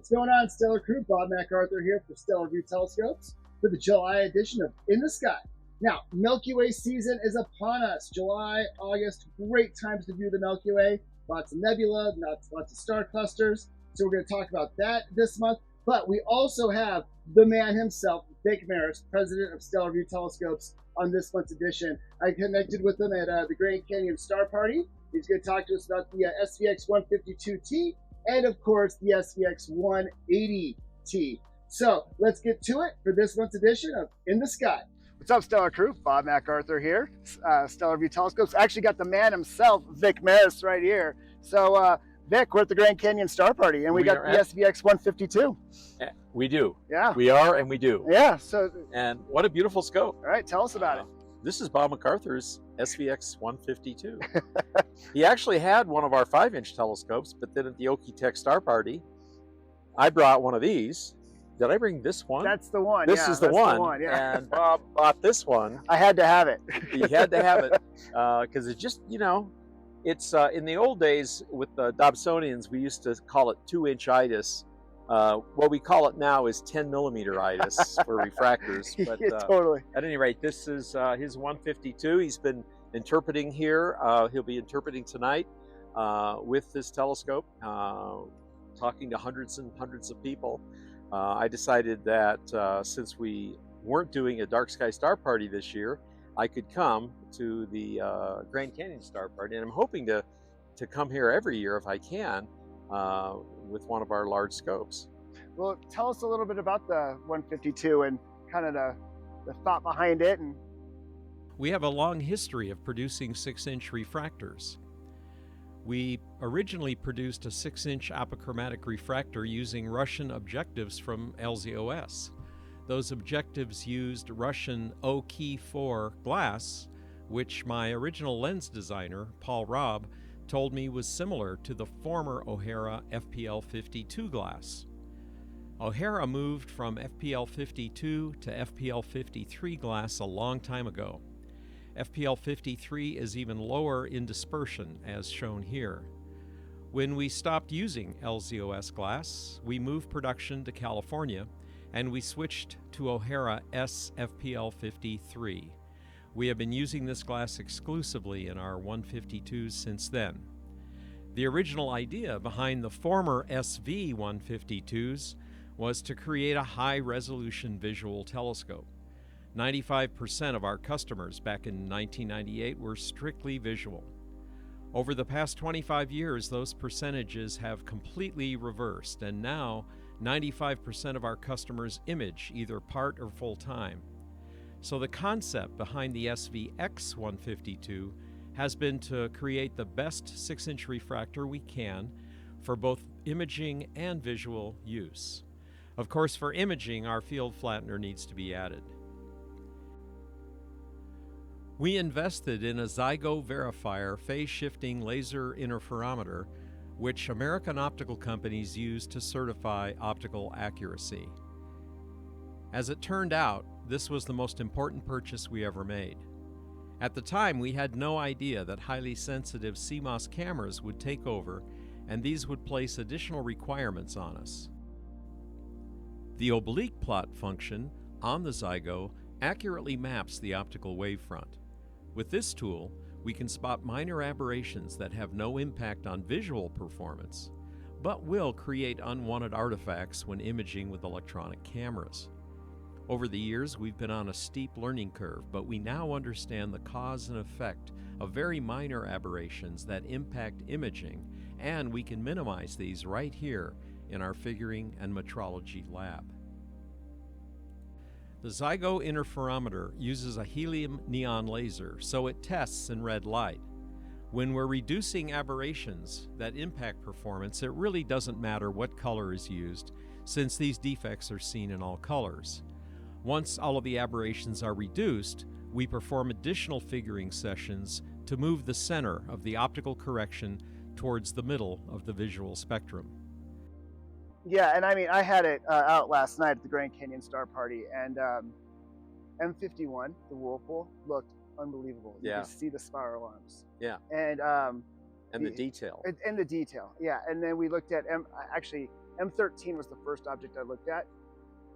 What's going on, Stellar Crew? Bob MacArthur here for Stellarvue Telescopes for the July edition of In the Sky. Now, Milky Way season is upon us. July, August, great times to view the Milky Way. Lots of nebula, lots of star clusters. So we're going to talk about that this month. But we also have the man himself, Vic Maris, president of Stellarvue Telescopes, on this month's edition. I connected with him at the Grand Canyon Star Party. He's going to talk to us about the SVX 152T and, of course, the SVX 180T. So let's get to it for this month's edition of In the Sky. What's up, Stellar Crew? Bob MacArthur here, Stellarvue Telescopes. Actually got the man himself, Vic Maris, right here. So, Vic, we're at the Grand Canyon Star Party, and we got the SVX 152. We do. Yeah. We are, and we do. Yeah. So. And what a beautiful scope. All right, tell us about it. This is Bob MacArthur's SVX 152. He actually had one of our 5-inch telescopes, but then at the Okie-Tex Star Party, I brought one of these. Did I bring this one? That's the one. This is the one. Yeah. And Bob bought this one. I had to have it. He had to have it because it just, it's in the old days with the Dobsonians, we used to call it 2-inch itis. What we call it now is 10 millimeter itis for refractors. But yeah, totally. At any rate, this is his 152. He's been interpreting here. He'll be interpreting tonight with this telescope, talking to hundreds and hundreds of people. I decided that since we weren't doing a Dark Sky Star Party this year, I could come to the Grand Canyon Star Party, and I'm hoping to come here every year if I can with one of our large scopes. Well, tell us a little bit about the 152 and kind of the thought behind it. And we have a long history of producing 6-inch refractors. We originally produced a 6-inch apochromatic refractor using Russian objectives from LZOS. Those objectives used Russian Oki-4 glass, which my original lens designer, Paul Robb, told me was similar to the former O'Hara FPL52 glass. O'Hara moved from FPL52 to FPL53 glass a long time ago. FPL53 is even lower in dispersion, as shown here. When we stopped using LZOS glass, we moved production to California, and we switched to O'Hara SFPL53. We have been using this glass exclusively in our 152s since then. The original idea behind the former SV 152s was to create a high-resolution visual telescope. 95% of our customers back in 1998 were strictly visual. Over the past 25 years, those percentages have completely reversed, and now 95% of our customers image either part or full-time. So the concept behind the SVX 152 has been to create the best 6-inch refractor we can for both imaging and visual use. Of course, for imaging, our field flattener needs to be added. We invested in a Zygo Verifier phase-shifting laser interferometer, which American optical companies use to certify optical accuracy. As it turned out, this was the most important purchase we ever made. At the time, we had no idea that highly sensitive CMOS cameras would take over, and these would place additional requirements on us. The oblique plot function on the Zygo accurately maps the optical wavefront. With this tool, we can spot minor aberrations that have no impact on visual performance, but will create unwanted artifacts when imaging with electronic cameras. Over the years, we've been on a steep learning curve, but we now understand the cause and effect of very minor aberrations that impact imaging, and we can minimize these right here in our figuring and metrology lab. The Zygo interferometer uses a helium neon laser, so it tests in red light. When we're reducing aberrations that impact performance, it really doesn't matter what color is used, since these defects are seen in all colors. Once all of the aberrations are reduced, we perform additional figuring sessions to move the center of the optical correction towards the middle of the visual spectrum. Yeah, and I mean, I had it out last night at the Grand Canyon Star Party, and M51, the Whirlpool, looked unbelievable. You Yeah. can see the spiral arms. Yeah. And And the detail. And the detail, yeah. And then we looked at M13 was the first object I looked at.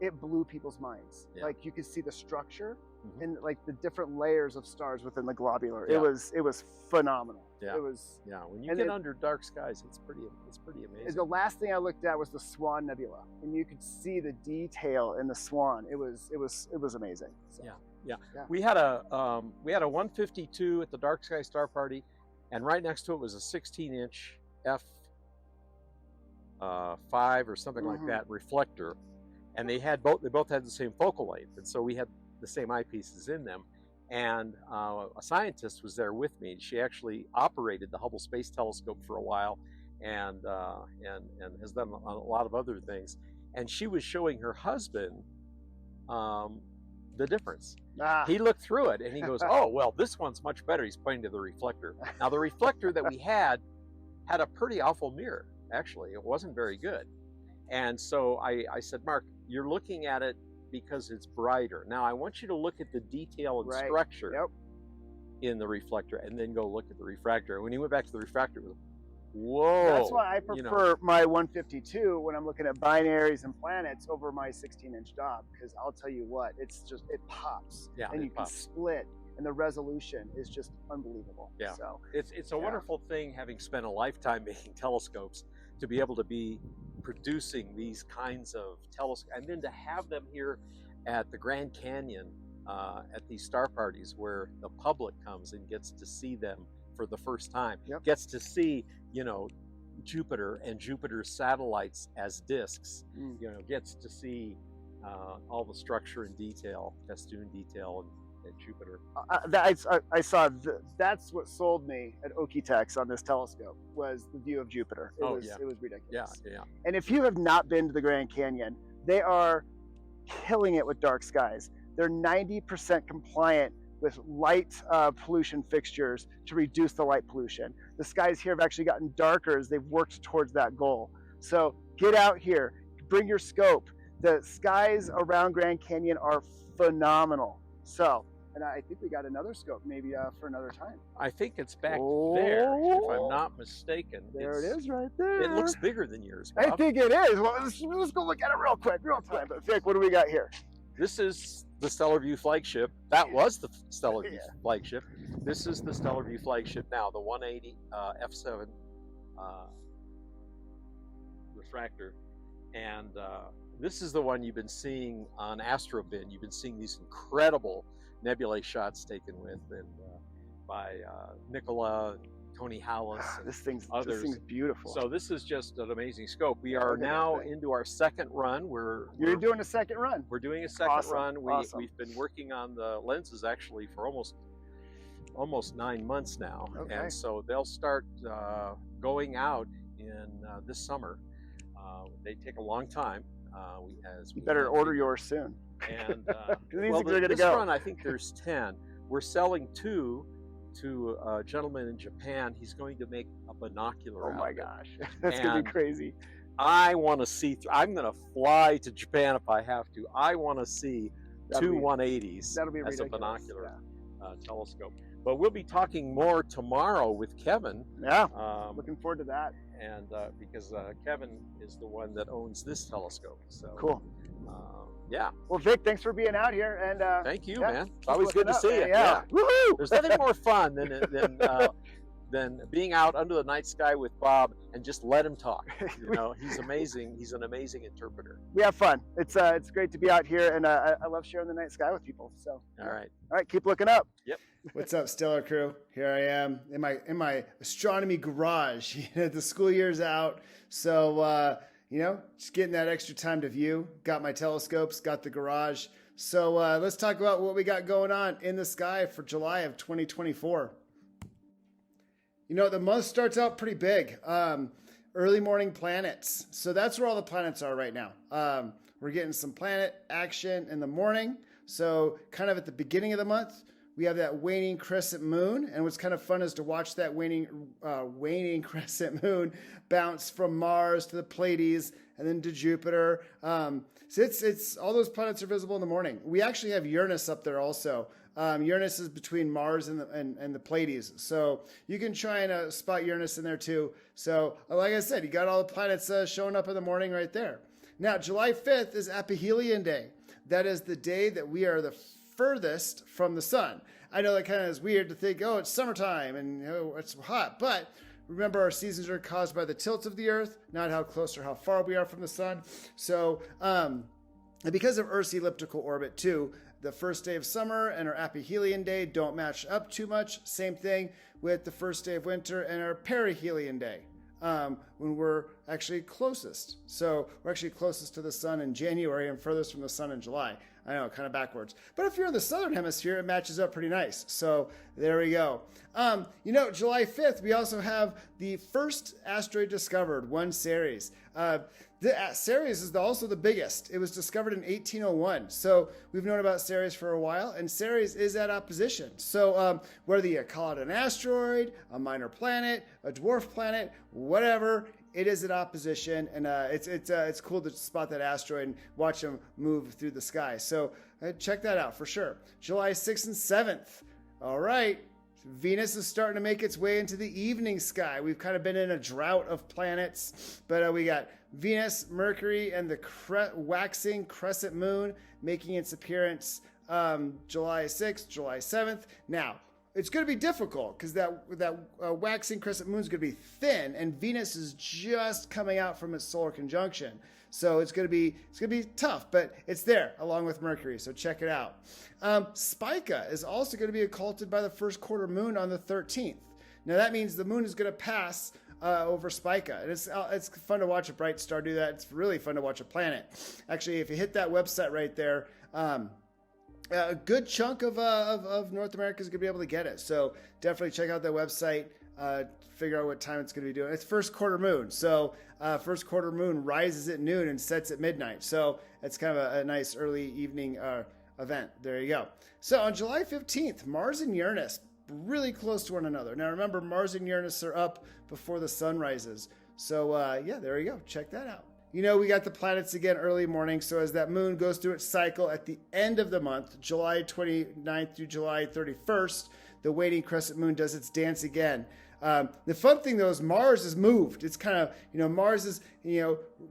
It blew people's minds. Yeah. Like you could see the structure and like the different layers of stars within the globular. Yeah. It was phenomenal. Yeah. It was. Yeah. When you get under dark skies, it's pretty amazing. The last thing I looked at was the Swan Nebula, and you could see the detail in the Swan. It was amazing. So, yeah. We had a 152 at the Dark Sky Star Party, and right next to it was a 16-inch f5 or something like that reflector, and they both had the same focal length, and so we had the same eyepieces in them. And a scientist was there with me. She actually operated the Hubble Space Telescope for a while, and has done a lot of other things. And she was showing her husband the difference. He looked through it and he goes, "Oh, well, this one's much better." He's pointing to the reflector. Now, the reflector that we had a pretty awful mirror. Actually, it wasn't very good. And so I said, "Mark, you're looking at it because it's brighter. Now I want you to look at the detail and structure in the reflector, and then go look at the refractor." And when he went back to the refractor, it was, whoa. That's why I prefer my 152 when I'm looking at binaries and planets over my 16-inch Dob, because I'll tell you what, it pops. Yeah, and you can split, and the resolution is just unbelievable. Yeah, so it's a wonderful thing, having spent a lifetime making telescopes, to be able to be producing these kinds of telescopes, and then to have them here at the Grand Canyon at these star parties where the public comes and gets to see them for the first time, gets to see, Jupiter and Jupiter's satellites as disks, gets to see all the structure and detail, festoon detail, and Jupiter. I saw that's what sold me at Okie-Tex on this telescope, was the view of Jupiter. It was ridiculous. Yeah. And if you have not been to the Grand Canyon, they are killing it with dark skies. They're 90% compliant with light pollution fixtures to reduce the light pollution. The skies here have actually gotten darker as they've worked towards that goal. So get out here, bring your scope. The skies around Grand Canyon are phenomenal. So, and I think we got another scope maybe for another time. I think it's back there, if I'm not mistaken. There it is right there. It looks bigger than yours, Bob. I think it is. Well, let's go look at it real time. But Vic, what do we got here? This is the Stellarvue flagship. That was the Stellarvue flagship. This is the Stellarvue flagship now, the 180 f7 refractor. And this is the one you've been seeing on Astrobin. You've been seeing these incredible nebulae shots taken with, and by Nicola, and Tony Hallis, and this thing's beautiful. So this is just an amazing scope. We are now into our second run. You're doing a second run. We're doing a second run. We've been working on the lenses actually for almost 9 months now, and so they'll start going out in this summer. They take a long time. You better order yours soon. And this run, I think there's 10. We're selling 2 to a gentleman in Japan. He's going to make a binocular. Oh my gosh, that's gonna be crazy. I want to see. I'm going to fly to Japan if I have to. I want to see 2 180s as a binocular telescope. But we'll be talking more tomorrow with Kevin. Yeah, looking forward to that. And because Kevin is the one that owns this telescope. So cool. Yeah. Well, Vic, thanks for being out here. And thank you, man. It's always good to see you. Yeah. Woohoo! There's nothing more fun than being out under the night sky with Bob and just let him talk. He's amazing. He's an amazing interpreter. We have fun. It's great to be out here, and I love sharing the night sky with people. So all right, keep looking up. Yep. What's up, Stellar crew? Here I am in my astronomy garage. The school year's out, so just getting that extra time to view. Got my telescopes, got the garage. So let's talk about what we got going on in the sky for July of 2024. The month starts out pretty big. Early morning planets. So that's where all the planets are right now. We're getting some planet action in the morning. So kind of at the beginning of the month, we have that waning crescent moon. And what's kind of fun is to watch that waning crescent moon bounce from Mars to the Pleiades and then to Jupiter. So it's all those planets are visible in the morning. We actually have Uranus up there also. Uranus is between Mars and the Pleiades. So you can try and spot Uranus in there too. So like I said, you got all the planets showing up in the morning right there. Now, July 5th is Aphelion Day. That is the day that we are the furthest from the sun. I know that kind of is weird to think, oh, it's summertime and it's hot, but remember, our seasons are caused by the tilt of the Earth, not how close or how far we are from the sun. So, and because of Earth's elliptical orbit too, the first day of summer and our aphelion day don't match up too much. Same thing with the first day of winter and our perihelion day, when we're actually closest. So we're actually closest to the sun in January and furthest from the sun in July. I know, kind of backwards. But if you're in the southern hemisphere, it matches up pretty nice. So there we go. July 5th, we also have the first asteroid discovered, 1 Ceres. Ceres is also the biggest. It was discovered in 1801. So we've known about Ceres for a while, and Ceres is at opposition. So whether you call it an asteroid, a minor planet, a dwarf planet, whatever, it is at opposition, and it's cool to spot that asteroid and watch them move through the sky. So check that out for sure. July 6th and 7th. All right. Venus is starting to make its way into the evening sky. We've kind of been in a drought of planets, but we got Venus, Mercury, and the waxing crescent moon making its appearance July 6th, July 7th. Now, it's going to be difficult because that waxing crescent moon is going to be thin, and Venus is just coming out from its solar conjunction. So it's going to be tough, but it's there along with Mercury. So check it out. Spica is also going to be occulted by the first quarter moon on the 13th. Now that means the moon is going to pass over Spica. And it's fun to watch a bright star do that. It's really fun to watch a planet. Actually, if you hit that website right there, a good chunk of North America is going to be able to get it. So definitely check out that website. Figure out what time it's going to be doing. It's first quarter moon. So first quarter moon rises at noon and sets at midnight. So it's kind of a nice early evening event. There you go. So on July 15th, Mars and Uranus really close to one another. Now remember, Mars and Uranus are up before the sun rises. So there you go. Check that out. We got the planets again early morning. So as that moon goes through its cycle at the end of the month, July 29th through July 31st, the waning crescent moon does its dance again. The fun thing though is Mars is moved. It's kind of, Mars is,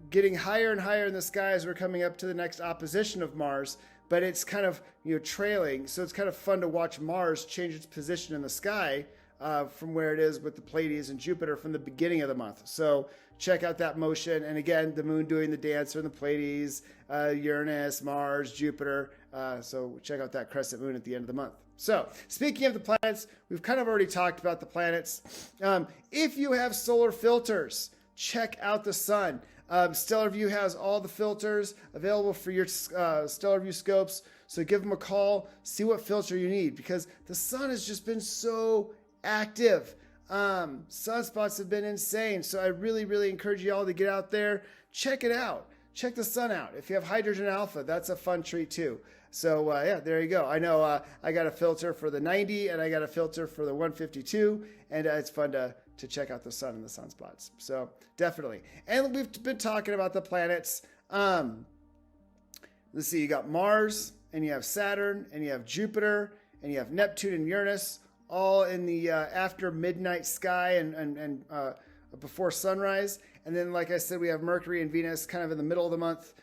getting higher and higher in the sky as we're coming up to the next opposition of Mars, but it's kind of, trailing. So it's kind of fun to watch Mars change its position in the sky from where it is with the Pleiades and Jupiter from the beginning of the month. So check out that motion. And again, the moon doing the dance in the Pleiades, Uranus, Mars, Jupiter. So check out that crescent moon at the end of the month. So, speaking of the planets, we've kind of already talked about the planets. If you have solar filters, check out the sun. Stellarvue has all the filters available for your Stellarvue scopes. So give them a call, see what filter you need, because the sun has just been so active. Sunspots have been insane. So I really, really encourage you all to get out there, check it out. Check the sun out. If you have hydrogen alpha, that's a fun treat too. So there you go. I know I got a filter for the 90 and I got a filter for the 152, and it's fun to check out the sun and the sunspots. So definitely. And we've been talking about the planets. Let's see, you got Mars and you have Saturn and you have Jupiter and you have Neptune and Uranus all in the after midnight sky and before sunrise. And then, like I said, we have Mercury and Venus kind of in the middle of the month,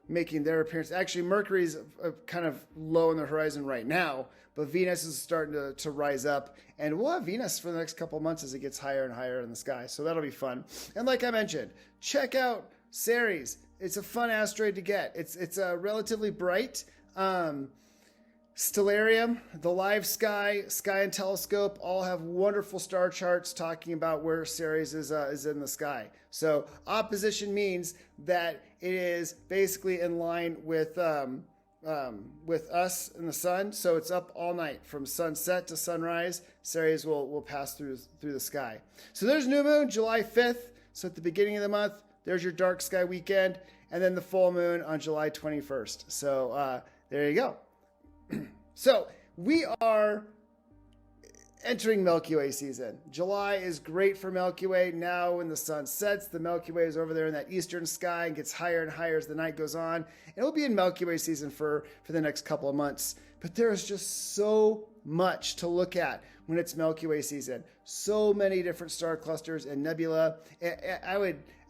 making their appearance. Actually, Mercury's kind of low on the horizon right now, but Venus is starting to rise up. And we'll have Venus for the next couple of months as it gets higher and higher in the sky. So that'll be fun. And like I mentioned, check out Ceres. It's a fun asteroid to get. It's relatively bright. Stellarium, the Live Sky, Sky and Telescope all have wonderful star charts talking about where Ceres is in the sky. So opposition means that it is basically in line with us and the sun. So it's up all night from sunset to sunrise. Ceres will pass through the sky. So there's new moon, July 5th. So at the beginning of the month, there's your dark sky weekend, and then the full moon on July 21st. So there you go. So we are entering Milky Way season. July is great for Milky Way. Now when the sun sets, the Milky Way is over there in that eastern sky and gets higher and higher as the night goes on. And we'll be in Milky Way season for the next couple of months. But there's just so much to look at when it's Milky Way season. So many different star clusters and nebula.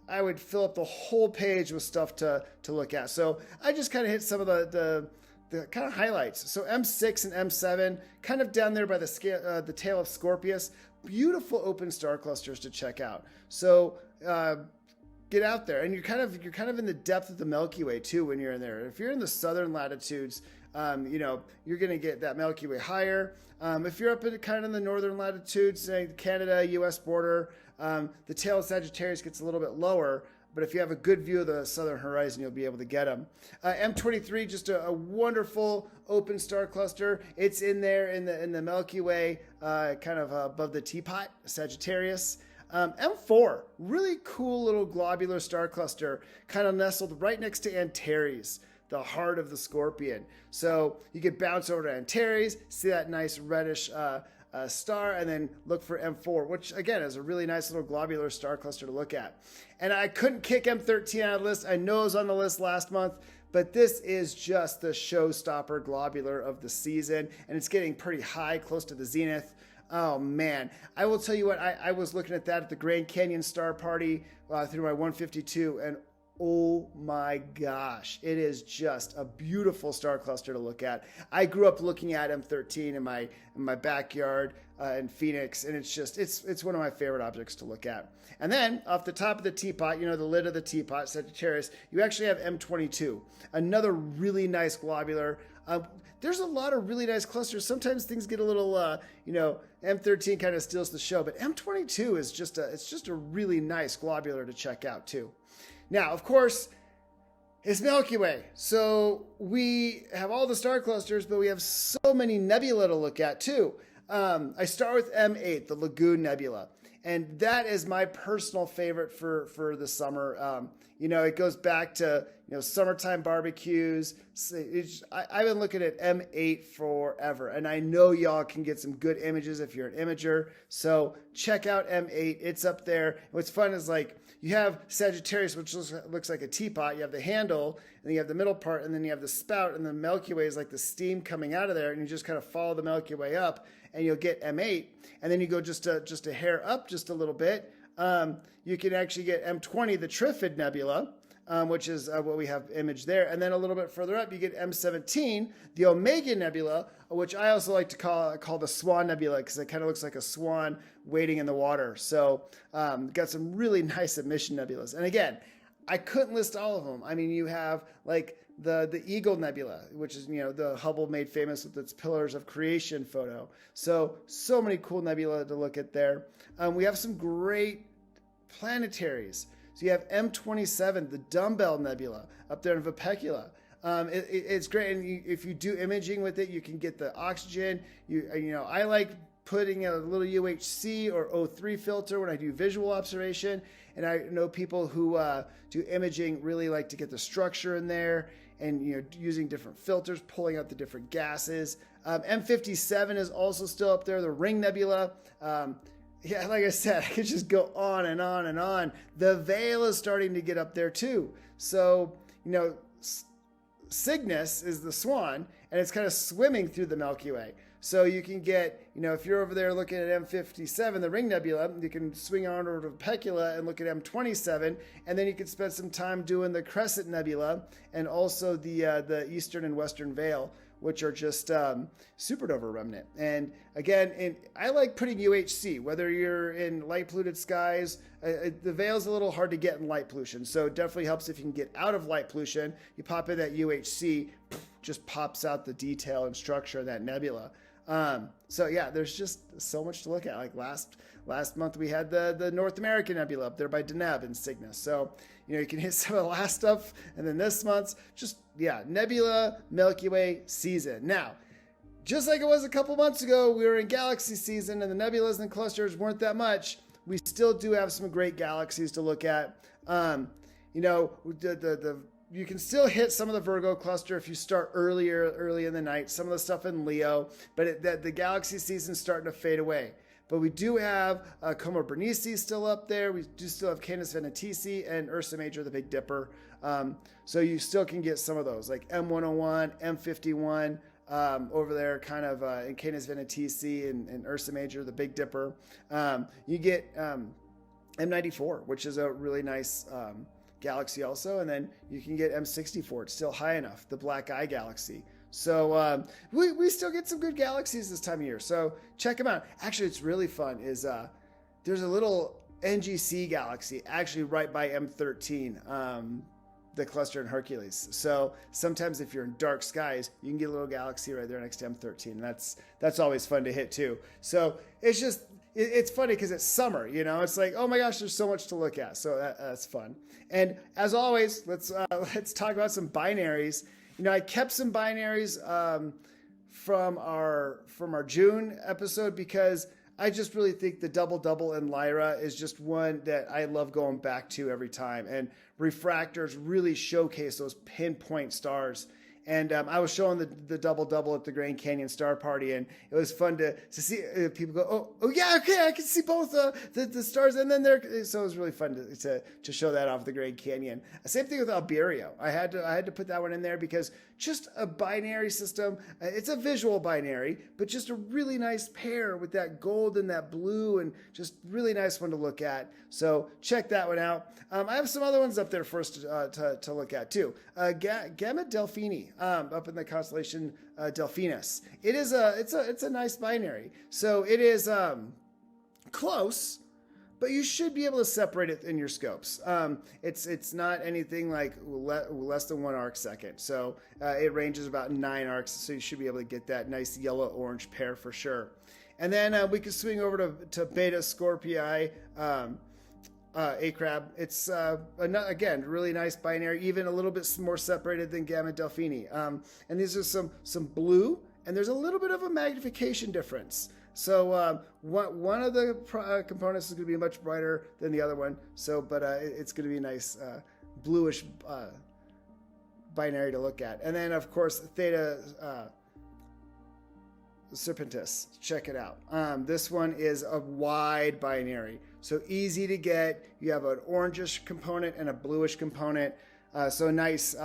I would fill up the whole page with stuff to look at. So I just kind of hit some of the kind of highlights. So M6 and M7, kind of down there by the tail of Scorpius, beautiful open star clusters to check out. So get out there, and you're kind of in the depth of the Milky Way too when you're in there. If you're in the southern latitudes, you're going to get that Milky Way higher. If you're up in kind of in the northern latitudes, say Canada, U.S. border, the tail of Sagittarius gets a little bit lower. But if you have a good view of the southern horizon, you'll be able to get them. M23, just a wonderful open star cluster. It's in there in the Milky Way, kind of above the teapot, Sagittarius. M4, really cool little globular star cluster, kind of nestled right next to Antares, the heart of the Scorpion. So you could bounce over to Antares, see that nice reddish star, and then look for M4, which again is a really nice little globular star cluster to look at. And I couldn't kick M13 out of the list. I know it was on the list last month, but this is just the showstopper globular of the season, and it's getting pretty high, close to the zenith. Oh man, I will tell you what, I was looking at that at the Grand Canyon Star Party through my 152, and oh my gosh, it is just a beautiful star cluster to look at. I grew up looking at M13 in my backyard in Phoenix, and it's one of my favorite objects to look at. And then off the top of the teapot, the lid of the teapot, Sagittarius, you actually have M22, another really nice globular. There's a lot of really nice clusters. Sometimes things get a little, M13 kind of steals the show, but M22 is just a really nice globular to check out too. Now, of course, it's Milky Way. So we have all the star clusters, but we have so many nebula to look at too. I start with M8, the Lagoon Nebula. And that is my personal favorite for the summer. It goes back to, summertime barbecues. I've been looking at M8 forever, and I know y'all can get some good images if you're an imager. So check out M8. It's up there. What's fun is you have Sagittarius, which looks like a teapot. You have the handle, and then you have the middle part, and then you have the spout, and the Milky Way is like the steam coming out of there, and you just kind of follow the Milky Way up, and you'll get M8. And then you go just a hair up just a little bit. You can actually get M20, the Trifid Nebula, which is what we have imaged there. And then a little bit further up, you get M17, the Omega Nebula, which I also like to call the Swan Nebula, because it kind of looks like a swan wading in the water. So got some really nice emission nebulas. And again, I couldn't list all of them. I mean, you have the Eagle Nebula, which is, the Hubble made famous with its Pillars of Creation photo. So many cool nebula to look at there. We have some great planetaries. So you have M27, the Dumbbell Nebula, up there in Vulpecula. It's great, and if you do imaging with it, you can get the oxygen. I like putting a little UHC or O3 filter when I do visual observation, and I know people who do imaging really like to get the structure in there, and using different filters, pulling out the different gases. M57 is also still up there, the Ring Nebula. Yeah, like I said, I could just go on and on and on. The Veil is starting to get up there too. So, Cygnus is the swan, and it's kind of swimming through the Milky Way. So you can get, if you're over there looking at M57, the Ring Nebula, you can swing on over to Vulpecula and look at M27, and then you can spend some time doing the Crescent Nebula and also the Eastern and Western Veil, which are just supernova remnant. And again, I like putting UHC, whether you're in light polluted skies. The Veil's a little hard to get in light pollution, so it definitely helps if you can get out of light pollution. You pop in that UHC, just pops out the detail and structure of that nebula. So yeah, there's just so much to look at. Like last month we had the North American Nebula up there by Deneb and Cygnus. So, you can hit some of the last stuff, and then this month's Nebula Milky Way season. Now, just like it was a couple months ago, we were in galaxy season and the nebulas and clusters weren't that much. We still do have some great galaxies to look at. The you can still hit some of the Virgo cluster if you start early in the night, some of the stuff in Leo, but the galaxy season's starting to fade away. But we do have Coma Berenices still up there. We do still have Canis Venatici and Ursa Major, the Big Dipper. So you still can get some of those, like M101, M51 over there, kind of in Canis Venatici and Ursa Major, the Big Dipper. You get M94, which is a really nice galaxy also. And then you can get M64. It's still high enough, the Black Eye Galaxy. So we still get some good galaxies this time of year. So check them out. Actually, it's really fun. There's a little NGC galaxy actually right by M13, the cluster in Hercules. So sometimes if you're in dark skies, you can get a little galaxy right there next to M13. And that's always fun to hit too. So it's funny because it's summer, it's like, oh my gosh, there's so much to look at. So that's fun. And as always, let's talk about some binaries. I kept some binaries from our June episode because I just really think the double in Lyra is just one that I love going back to every time. And refractors really showcase those pinpoint stars. And I was showing the double at the Grand Canyon Star Party, and it was fun to see people go, oh yeah, okay, I can see both the stars, and then so it was really fun to show that off the Grand Canyon. Same thing with Alberio. I had to put that one in there because just a binary system. It's a visual binary, but just a really nice pair with that gold and that blue, and just really nice one to look at. So check that one out. I have some other ones up there for us to look at too. Gamma Delphini up in the constellation Delphinus. It's a nice binary. So it is close, but you should be able to separate it in your scopes. It's not anything like less than 1 arc second. So it ranges about 9 arcs. So you should be able to get that nice yellow-orange pair for sure. And then we can swing over to Beta Scorpii. A-Crab. It's, again, really nice binary, even a little bit more separated than Gamma Delphini. And these are some blue, and there's a little bit of a magnification difference. So one of the components is going to be much brighter than the other one. So, but it's going to be a nice bluish binary to look at. And then, of course, Theta Serpentis. Check it out. This one is a wide binary. So easy to get. You have an orangish component and a bluish component. So nice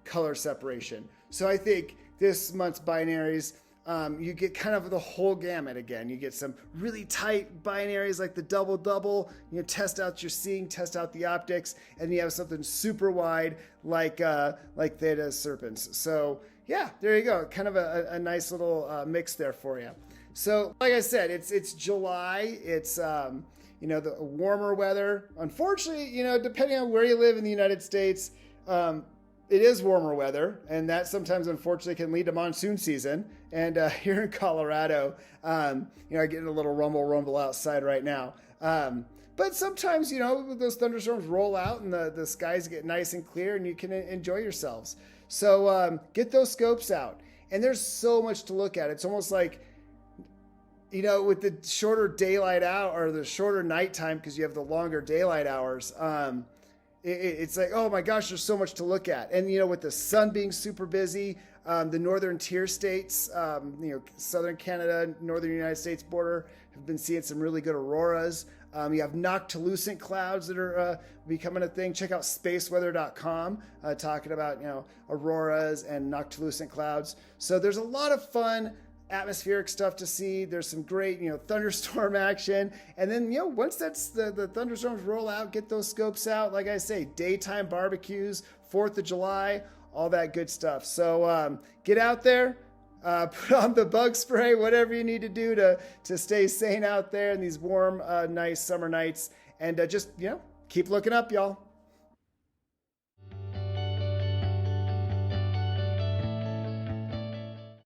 color separation. So I think this month's binaries, you get kind of the whole gamut again. You get some really tight binaries like the double. Test out your seeing, test out the optics, and you have something super wide like Theta Serpens. So yeah, there you go. Kind of a nice little mix there for you. So like I said, it's July. It's the warmer weather. Unfortunately, depending on where you live in the United States, it is warmer weather, and that sometimes, unfortunately, can lead to monsoon season. And here in Colorado, getting a little rumble outside right now. But sometimes, those thunderstorms roll out and the skies get nice and clear, and you can enjoy yourselves. So get those scopes out. And there's so much to look at. It's almost like, with the shorter daylight hour or the shorter nighttime, because you have the longer daylight hours, it's like, oh my gosh, there's so much to look at. And, with the sun being super busy, the northern tier states, southern Canada, northern United States border have been seeing some really good auroras. You have noctilucent clouds that are becoming a thing. Check out spaceweather.com talking about, auroras and noctilucent clouds. So there's a lot of fun atmospheric stuff to see. There's some great, thunderstorm action. And then, once that's the thunderstorms roll out, get those scopes out. Like I say, daytime barbecues, 4th of July, all that good stuff. So get out there, put on the bug spray, whatever you need to do to stay sane out there in these warm, nice summer nights. And just, keep looking up, y'all.